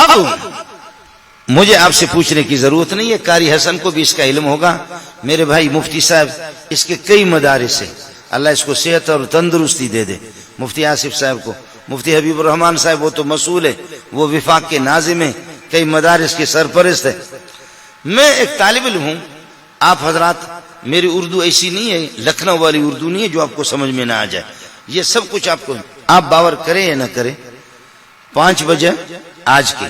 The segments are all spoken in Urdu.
اب مجھے آپ سے پوچھنے کی ضرورت نہیں ہے، قاری حسن کو بھی اس کا علم ہوگا، میرے بھائی مفتی صاحب اس کے کئی مدارس ہیں، اللہ اس کو صحت اور تندرستی دے دے، مفتی آصف صاحب کو، مفتی حبیب الرحمان صاحب وہ تو مسئول ہے، وہ وفاق کے ناظم ہیں، کئی مدارس کے سرپرست ہے۔ میں ایک طالب علم ہوں، آپ حضرات میری اردو ایسی نہیں ہے، لکھنؤ والی اردو نہیں ہے جو آپ کو سمجھ میں نہ آ جائے، یہ سب کچھ آپ کو، آپ باور کریں یا نہ کریں، 5 بجے آج کے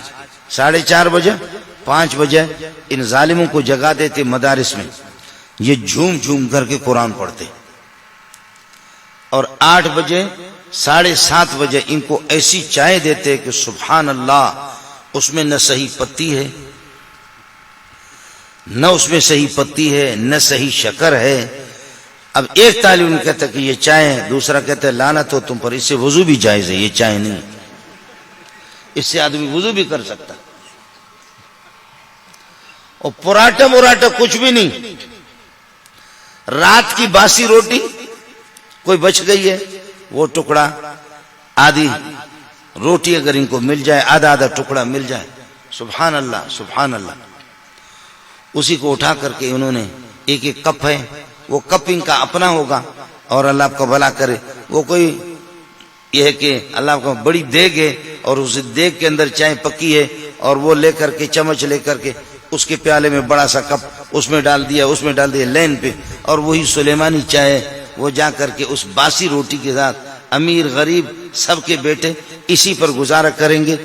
4:30 بجے 5 بجے ان ظالموں کو جگا دیتے مدارس میں، یہ جھوم جھوم کر کے قرآن پڑھتے، اور 8 بجے 7:30 بجے ان کو ایسی چائے دیتے کہ سبحان اللہ، اس میں نہ صحیح پتی ہے، نہ اس میں صحیح پتی ہے، نہ صحیح شکر ہے۔ اب ایک طالب علم کہتا کہ یہ چائے ہے، دوسرا کہتا ہے لعنت ہو تم پر، اس سے وضو بھی جائز ہے، یہ چائے نہیں، اس سے آدمی وضو بھی کر سکتا، اور پراٹھا مراٹھا کچھ بھی نہیں، رات کی باسی روٹی کوئی بچ گئی ہے، وہ ٹکڑا آدھی روٹی اگر ان کو مل جائے، آدھا آدھا ٹکڑا مل جائے، سبحان اللہ سبحان اللہ، اسی کو اٹھا کر کے انہوں نے ایک ایک کپ ہے، وہ کپ ان کا اپنا ہوگا، اور اللہ آپ کا بھلا کرے، وہ کوئی یہ ہے کہ اللہ آپ کا بڑی دیگ ہے، اور اس دیگ کے اندر چائے پکی ہے، اور وہ لے کر کے چمچ لے کر کے اس کے پیالے میں بڑا سا کپ اس میں ڈال دیا لین پہ، اور وہی سلیمانی چائے، وہ جا کر کے اس باسی روٹی کے ساتھ امیر غریب سب کے بیٹے اسی پر گزارا کریں گے،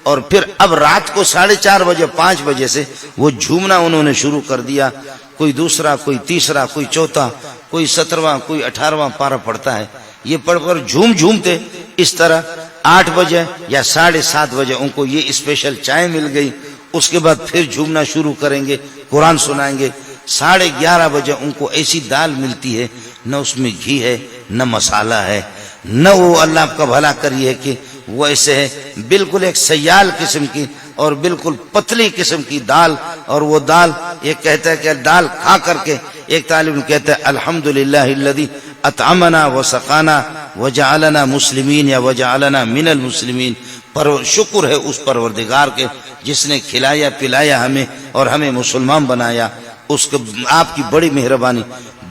اور پھر اب رات کو 4:30 بجے 5 بجے سے وہ جھومنا انہوں نے شروع کر دیا، کوئی دوسرا، کوئی تیسرا، کوئی چوتھا، کوئی 17واں، کوئی 18واں پارہ پڑتا ہے، یہ پڑھ کر جھومتے اس طرح 8 بجے یا 7:30 بجے ان کو یہ اسپیشل چائے مل گئی، اس کے بعد پھر جھومنا شروع کریں گے، قرآن سنائیں گے، 11:30 بجے ان کو ایسی دال ملتی ہے، نہ اس میں گھی ہے، نہ مسالہ ہے، نہ وہ اللہ آپ کا بھلا کریے کہ وہ ایسے ہے، بالکل ایک سیال قسم کی اور بالکل پتلی قسم کی دال، اور وہ دال ایک کہتا ہے کہ دال کھا کر کے ایک طالب کہتا ہے الحمدللہ الذی اطعمنا وسقانا وجعلنا مسلمین یا وجعلنا من المسلمین، پر شکر ہے اس پروردگار کے جس نے کھلایا پلایا ہمیں اور ہمیں مسلمان بنایا، اس کو آپ کی بڑی مہربانی۔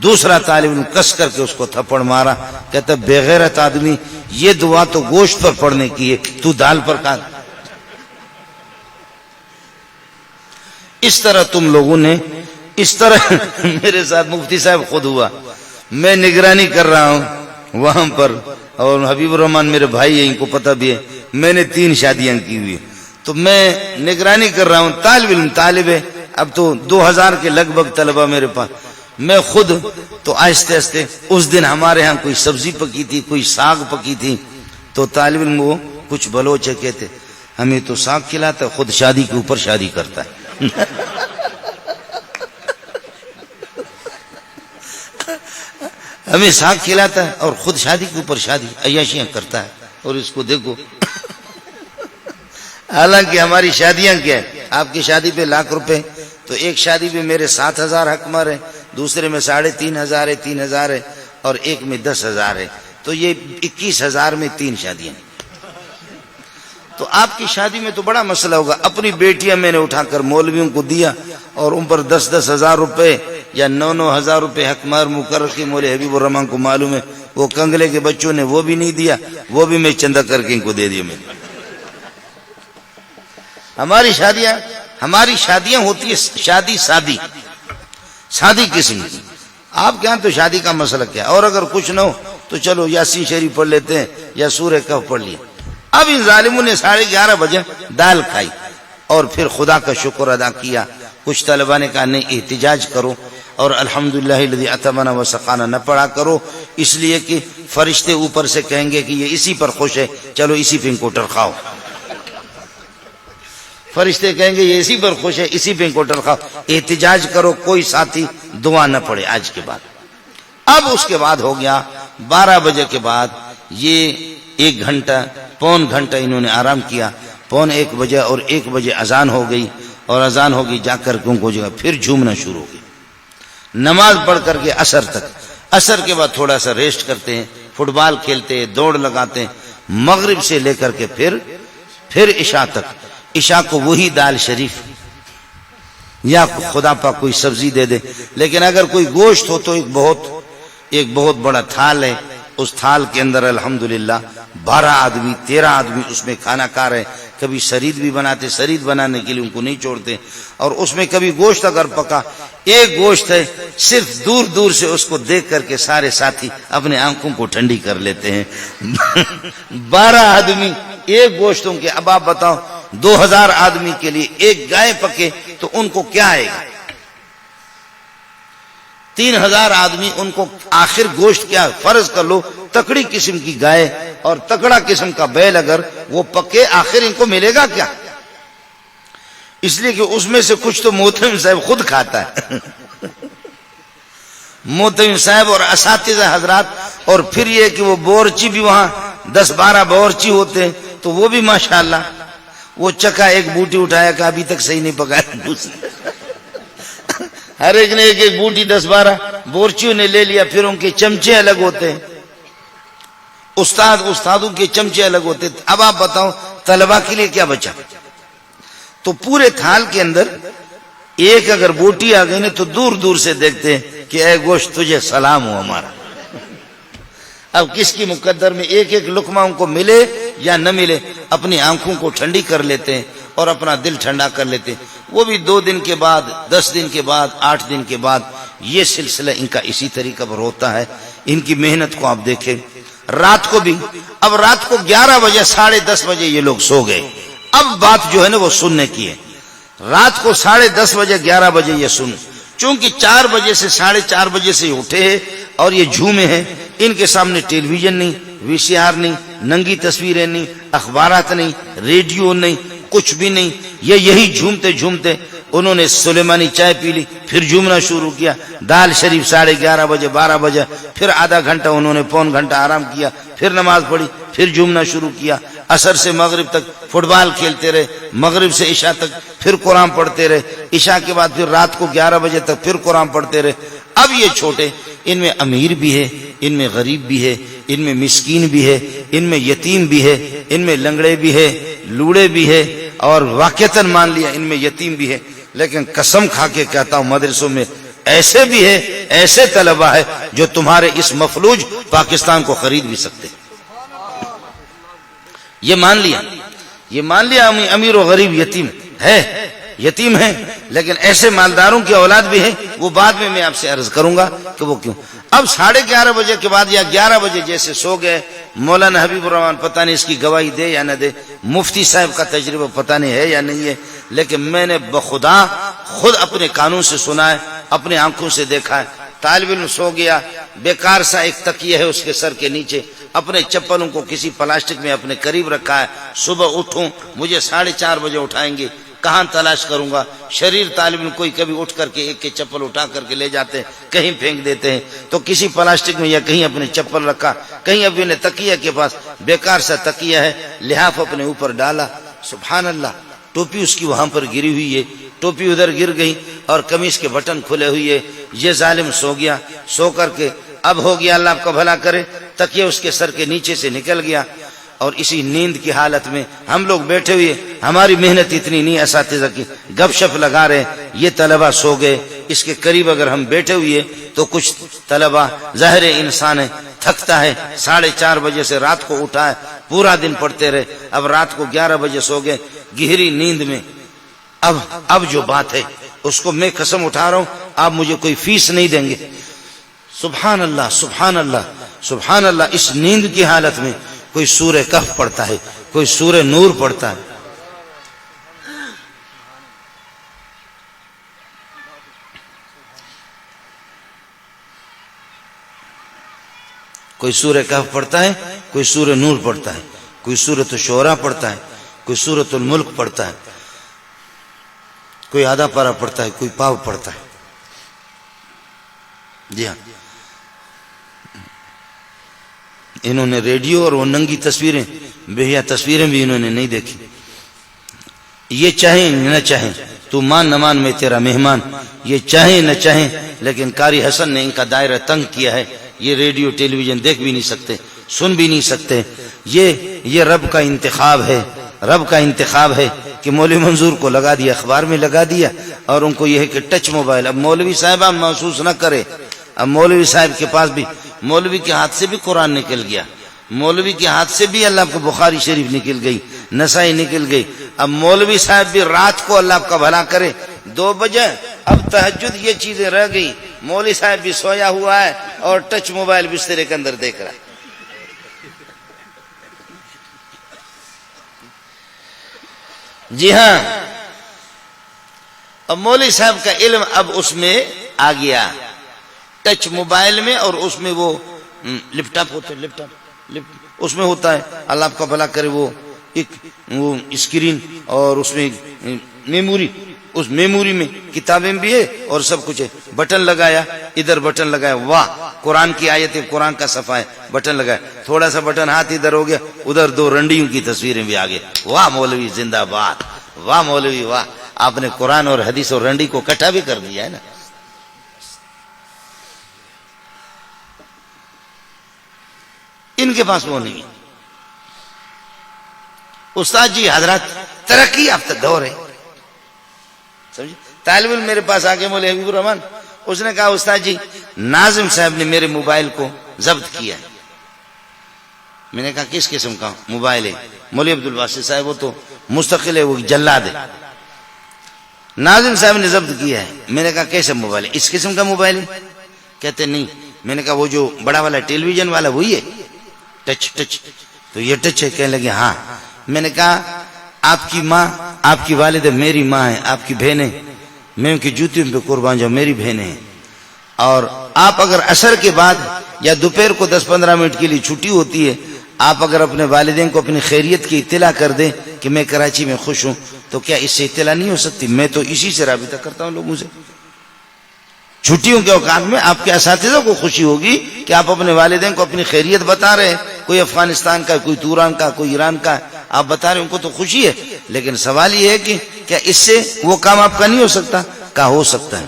دوسرا طالب علم کس کر کے اس کو تھپڑ مارا، کہتا بے غیرت آدمی، یہ دعا تو گوشت پر پڑھنے کی ہے، تو دال پر کھا۔ اس طرح تم لوگوں نے، اس طرح میرے ساتھ مفتی صاحب خود ہوا، میں نگرانی کر رہا ہوں وہاں پر، اور حبیب الرحمان میرے بھائی ہیں، ان کو پتہ بھی ہے، میں نے 3 شادیاں کی ہوئی، تو میں نگرانی کر رہا ہوں، طالب علم طالب ہے، اب تو 2000 کے لگ بھگ طلبہ میرے پاس، میں خود تو آہستہ آہستہ، اس دن ہمارے ہاں کوئی سبزی پکی تھی، کوئی ساگ پکی تھی، تو طالب علم وہ کچھ بلوچ کہتے ہمیں تو ساگ کھلاتا ہے، خود شادی کے اوپر شادی کرتا ہے۔ ہمیں ساگ کھلاتا ہے اور خود شادی کے اوپر شادی، عیاشیاں کرتا ہے، اور اس کو دیکھو، حالانکہ ہماری شادیاں کیا ہے، آپ کی شادی پہ ₹1,00,000، تو ایک شادی پہ میرے 7,000 حکمر ہے، دوسرے میں 3,500 ہے، 3,000 ہے، اور ایک میں 10,000 ہے، تو یہ 21,000 میں 3 شادیاں۔ تو آپ کی شادی میں تو بڑا مسئلہ ہوگا، اپنی بیٹیاں میں نے اٹھا کر مولویوں کو دیا، اور ان پر 10,000 روپے یا 9,000 روپے حکمر مقرر کی، مولوی حبیب الرحمان کو معلوم ہے، وہ کنگلے کے بچوں نے وہ بھی نہیں دیا، وہ بھی میں چندہ کر کے ان کو دے دیا۔ میں ہماری شادیاں ہوتی ہے شادی سادی قسم کی، آپ کے ہاں تو شادی کا مسئلہ کیا، اور اگر کچھ نہ ہو تو چلو یاسین شریف پڑھ لیتے ہیں یا سورہ کہف پڑھ لیا۔ اب ان ظالموں نے 11:30 بجے دال کھائی اور پھر خدا کا شکر ادا کیا۔ کچھ طلباء نے کہا نہیں، احتجاج کرو اور الحمدللہ الذی اطعمنا وسقانا نہ پڑھا کرو، اس لیے کہ فرشتے اوپر سے کہیں گے کہ یہ اسی پر خوش ہے، چلو اسی پہ انکوٹر کھاؤ، فرشتے کہیں گے یہ اسی پر خوش ہے، اسی پہ انکوٹر کھاؤ، احتجاج کرو، کوئی ساتھی دعا نہ پڑھے آج کے بعد۔ اب اس کے بعد ہو گیا 12 بجے کے بعد، یہ 1 گھنٹہ پون گھنٹہ انہوں نے آرام کیا، 1:15 بجے اور 1 بجے اذان ہو گئی، اور اذان ہوگی جا کر کے ان کو جگہ پھر جھومنا شروع ہو گئی، نماز پڑھ کر کے عصر تک، عصر کے بعد تھوڑا سا ریسٹ کرتے ہیں، فٹ بال کھیلتے ہیں، دوڑ لگاتے ہیں، مغرب سے لے کر کے پھر عشاء تک، عشاء کو وہی دال شریف یا خدا پاک کوئی سبزی دے دے. لیکن اگر کوئی گوشت ہو تو ایک بہت بڑا تھال ہے, اس تھال کے اندر الحمدللہ 12 آدمی 13 آدمی اس میں کھانا کھا رہے. کبھی شرید بھی بناتے, شرید بنانے کے لیے ان کو نہیں چھوڑتے. اور اس میں کبھی گوشت اگر پکا, ایک گوشت ہے, صرف دور دور سے اس کو دیکھ کر کے سارے ساتھی اپنے آنکھوں کو ٹھنڈی کر لیتے ہیں. 12 آدمی ایک گوشتوں کے. اب آپ بتاؤ 2000 آدمی کے لیے ایک گائے پکے تو ان کو کیا آئے گا؟ 3000 آدمی, ان کو آخر گوشت کیا؟ فرض کر لو تکڑی قسم کی گائے اور تکڑا قسم کا بیل اگر وہ پکے, آخر ان کو ملے گا کیا؟ اس لیے کہ اس میں سے کچھ تو محتمم صاحب خود کھاتا ہے. محتمم صاحب اور اساتذہ حضرات. اور پھر یہ کہ وہ بورچی بھی وہاں 10-12 بورچی ہوتے ہیں, تو وہ بھی ماشاءاللہ وہ چکا ایک بوٹی اٹھایا کہ ابھی تک صحیح نہیں پکایا. ہر ایک نے ایک بوٹی 10-12 بورچیوں نے لے لیا. پھر ان کے چمچے الگ ہوتے ہیں, استادوں کے چمچے الگ ہوتے. اب آپ بتاؤ طلبہ کے لیے کیا بچا؟ تو پورے تھال کے اندر ایک اگر بوٹی آ گئی نا تو دور دور سے دیکھتے ہیں کہ اے گوشت تجھے سلام ہو ہمارا. اب کس کی مقدر میں ایک لقمہ ان کو ملے یا نہ ملے, اپنی آنکھوں کو ٹھنڈی کر لیتے ہیں اور اپنا دل ٹھنڈا کر لیتے ہیں. وہ بھی 2 دن کے بعد, 10 دن کے بعد, 8 دن کے بعد. یہ سلسلہ ان کا اسی طریقہ پر ہوتا ہے. ان کی محنت کو آپ دیکھیں. رات کو بھی, اب رات کو 11 بجے 10:30 بجے یہ لوگ سو گئے. اب بات جو ہے نا وہ سننے کی ہے. رات کو 10:30 بجے 11 بجے یہ سن, چونکہ 4 بجے سے 4:30 بجے سے اٹھے ہیں اور یہ جھومے ہیں. ان کے سامنے ٹیلی ویژن نہیں, VCR نہیں, ننگی تصویریں نہیں, اخبارات نہیں, ریڈیو نہیں, کچھ بھی نہیں. یہ یہی جھومتے جھومتے انہوں نے سلیمانی چائے پی لی, پھر جھومنا شروع کیا. دال شریف 11:30 بجے 12 بجے, پھر آدھا گھنٹہ انہوں نے پون گھنٹہ آرام کیا, پھر نماز پڑھی, پھر جھومنا شروع کیا. عصر سے مغرب تک فٹ بال کھیلتے رہے, مغرب سے عشاء تک پھر قرآن پڑھتے رہے, عشاء کے بعد پھر رات کو 11 بجے تک پھر قرآن پڑھتے رہے. اب یہ چھوٹے, ان میں امیر بھی ہے, ان میں غریب بھی ہے, ان میں مسکین بھی ہے, ان میں یتیم بھی ہے, ان میں لنگڑے بھی ہے, لوڑے بھی ہے, اور واقعتاً مان لیا ان میں یتیم بھی ہے. لیکن قسم کھا کے کہتا ہوں مدرسوں میں ایسے بھی ہے, ایسے طلبہ ہے جو تمہارے اس مفلوج پاکستان کو خرید بھی سکتے. یہ مان لیا امیر و غریب یتیم ہے. لیکن ایسے مالداروں کی اولاد بھی ہے, وہ بعد میں آپ سے عرض کروں گا کہ وہ کیوں. اب 11:30 بجے کے بعد یا 11 بجے جیسے سو گئے. مولانا حبیب الرحمان پتہ نہیں اس کی گواہی دے یا نہ دے, مفتی صاحب کا تجربہ پتہ نہیں ہے یا نہیں ہے, لیکن میں نے بخدا خود اپنے کانوں سے سنا ہے, اپنے آنکھوں سے دیکھا ہے. طالب علم سو گیا, بیکار سا ایک تکیہ ہے اس کے سر کے نیچے, اپنے چپلوں کو کسی پلاسٹک میں اپنے قریب رکھا ہے. صبح اٹھوں, مجھے 4:30 بجے اٹھائیں گے, کہاں تلاش کروں گا؟ شریر طالب علم کوئی کبھی اٹھ کر کے ایک کے چپل اٹھا کر کے لے جاتے ہیں, کہیں پھینک دیتے ہیں, تو کسی پلاسٹک میں یا کہیں اپنے چپل رکھا, کہیں اپنے تکیہ کے پاس بیکار سا تکیہ ہے, لحاف اپنے اوپر ڈالا. سبحان اللہ, ٹوپی اس کی وہاں پر گری ہوئی ہے, ٹوپی ادھر گر گئی اور قمیص کے بٹن کھلے ہوئی ہے. یہ ظالم سو گیا, سو کر کے اب ہو گیا, اللہ آپ کا بھلا کرے, تکیہ اس کے سر کے نیچے سے نکل گیا. اور اسی نیند کی حالت میں ہم لوگ بیٹھے ہوئے, ہماری محنت اتنی نہیں, اساتذہ کی گپ شپ لگا رہے, یہ طلبہ سو گئے. اس کے قریب اگر ہم بیٹھے ہوئے تو کچھ طلبہ, ظاہر انسان ہے, تھکتا ہے, 4:30 بجے سے رات کو اٹھا ہے, پورا دن پڑھتے رہے. اب رات کو 11 بجے سو گئے گہری نیند میں. اب جو بات ہے اس کو میں قسم اٹھا رہا ہوں, آپ مجھے کوئی فیس نہیں دیں گے. سبحان اللہ سبحان اللہ سبحان اللہ. اس نیند کی حالت میں کوئی سورہ کہف پڑھتا ہے, کوئی سورہ نور پڑھتا ہے. کوئی سورہ کہف پڑھتا ہے, کوئی سورہ نور پڑھتا ہے, کوئی سورۃ الشعراء پڑھتا ہے, کوئی سورۃ الملک پڑھتا ہے, کوئی آدھا پارہ پڑھتا ہے, کوئی پاو پڑھتا ہے. جی ہاں, انہوں نے ریڈیو اور وہ ننگی تصویریں, بہیا تصویریں بھی انہوں نے نہیں دیکھی. یہ چاہیں نہ چاہیں, تو مان نہ مان میں تیرا مہمان, یہ چاہیں نہ چاہیں, لیکن قاری حسن نے ان کا دائرہ تنگ کیا ہے. یہ ریڈیو ٹیلی ویژن دیکھ بھی نہیں سکتے, سن بھی نہیں سکتے. یہ رب کا انتخاب ہے, رب کا انتخاب ہے. کہ مولوی منظور کو لگا دیا، اخبار میں لگا دیا، اور ان کو یہ ہے کہ ٹچ موبائل. اب مولوی صاحبہ محسوس نہ کرے، اب مولوی صاحب کے پاس بھی، مولوی کے ہاتھ سے بھی قرآن نکل گیا، مولوی کے ہاتھ سے بھی اللہ کو بخاری شریف نکل گئی، نسائی نکل گئی. اب مولوی صاحب بھی رات کو اللہ کا بھلا کرے 2 بجے، اب تہجد یہ چیزیں رہ گئی، مولوی صاحب بھی سویا ہوا ہے اور ٹچ موبائل بسترے کے اندر دیکھ رہا ہے. جی ہاں، اب مولوی صاحب کا علم اب اس میں آ گیا، ٹچ موبائل میں، اور اس میں وہ لیپ ٹاپ ہوتا ہے، لیپ ٹاپ اس میں ہوتا ہے، اللہ آپ کا بھلا کرے، وہ ایک وہ اسکرین اور اس میں میموری، اس میموری میں کتابیں بھی ہے اور سب کچھ ہے. بٹن لگایا، ادھر بٹن لگایا، واہ قرآن کی آیت ہے، قرآن کا صفحہ ہے، بٹن لگایا، تھوڑا سا بٹن ہاتھ ادھر ہو گیا، ادھر 2 رنڈیوں کی تصویریں بھی آ گئی. واہ مولوی زندہ باد، واہ مولوی واہ، آپ نے قرآن اور حدیث اور رنڈی کو اکٹھا بھی کر دیا ہے نا. ان کے پاس وہ نہیں ہے. استاد جی حضرات ترقی یافتہ دور ہے، سمجھے. طالب علم میرے پاس آ کے مولوی حبیب الرحمان، اس نے کہا استاد جی ناظم صاحب نے میرے موبائل کو ضبط کیا ہے. میں نے کہا کس قسم کا موبائل ہے؟ مولوی عبدالباسط صاحب وہ تو مستقل ہے، وہ جلاد ہے. ناظم صاحب نے ضبط کیا ہے. میں نے کہا کیسا موبائل ہے؟ اس قسم کا موبائل ہے؟ کہتے نہیں. میں نے کہا وہ جو بڑا والا ٹیلی ویژن والا وہی ہے، ٹچ ٹچ تو یہ ٹچ ہے؟ کہنے لگے ہاں. میں نے کہا آپ کی ماں، آپ کی والدہ میری ماں ہے، آپ کی بہنیں، میں ان کی جوتیوں پہ قربان جاؤں، میری بہنیں ہیں. اور آپ اگر عصر کے بعد یا دوپہر کو 10-15 منٹ کے لیے چھٹی ہوتی ہے، آپ اگر اپنے والدین کو اپنی خیریت کی اطلاع کر دیں کہ میں کراچی میں خوش ہوں، تو کیا اس سے اطلاع نہیں ہو سکتی؟ میں تو اسی سے رابطہ کرتا ہوں لوگوں سے. چھٹیوں کے اوقات میں آپ کے اساتذہ کو خوشی ہوگی کہ آپ اپنے والدین کو اپنی خیریت بتا رہے ہیں، کوئی افغانستان کا، کوئی توران کا، کوئی ایران کا، آپ بتا رہے ہیں، ان کو تو خوشی ہے. لیکن سوال یہ ہے کہ کیا اس سے وہ کام آپ کا نہیں ہو سکتا؟ کہا ہو سکتا ہے.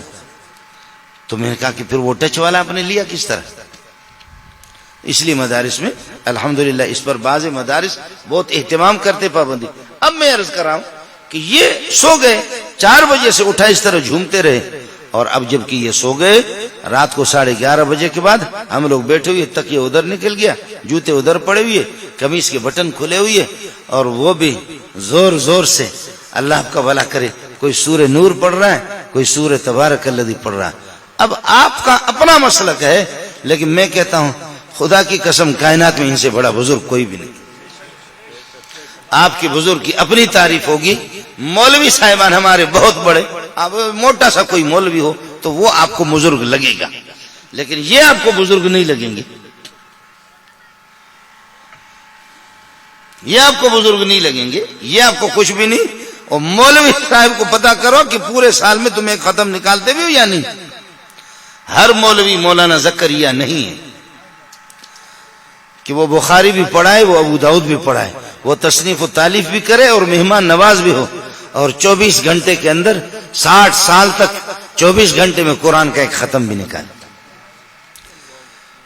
تو میں نے کہا کہ پھر وہ ٹچ والا آپ نے لیا کس طرح؟ اس لیے مدارس میں الحمدللہ اس پر بعض مدارس بہت اہتمام کرتے، پابندی. اب میں عرض کر رہا ہوں کہ یہ سو گئے، 4 بجے سے اٹھا اس طرح جھومتے رہے، اور اب جب کہ یہ سو گئے رات کو 11:30 بجے کے بعد ہم لوگ بیٹھے ہوئے، تکیہ ادھر نکل گیا، جوتے ادھر پڑے ہوئے، قمیص کے بٹن کھلے ہوئے، اور وہ بھی زور زور سے اللہ آپ کا بھلا کرے کوئی سورہ نور پڑھ رہا ہے، کوئی سورہ تبارک الذی پڑھ رہا ہے. اب آپ کا اپنا مسلک ہے، لیکن میں کہتا ہوں خدا کی قسم کائنات میں ان سے بڑا بزرگ کوئی بھی نہیں. آپ کی بزرگ کی اپنی تعریف ہوگی. مولوی صاحبان ہمارے بہت بڑے، اب موٹا سا کوئی مولوی ہو تو وہ آپ کو بزرگ لگے گا، لیکن یہ آپ کو بزرگ نہیں لگیں گے، یہ آپ کو بزرگ نہیں لگیں گے، یہ آپ کو کچھ بھی نہیں. اور مولوی صاحب کو پتا کرو کہ پورے سال میں تم ایک ختم نکالتے بھی ہو یا نہیں. ہر مولوی مولانا زکریا نہیں ہے کہ وہ بخاری بھی پڑھائے، وہ ابو داؤد بھی پڑھائے، وہ تصنیف و تالیف بھی کرے اور مہمان نواز بھی ہو، اور 24 گھنٹے کے اندر 60 سال تک 24 گھنٹے میں قرآن کا ایک ختم بھی نکالے.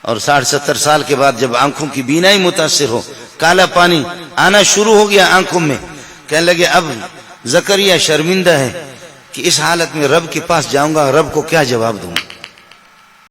اور 60-70 سال کے بعد جب آنکھوں کی بینائی متاثر ہو، کالا پانی آنا شروع ہو گیا آنکھوں میں، کہنے لگے اب زکریا شرمندہ ہے کہ اس حالت میں رب کے پاس جاؤں گا، رب کو کیا جواب دوں گا.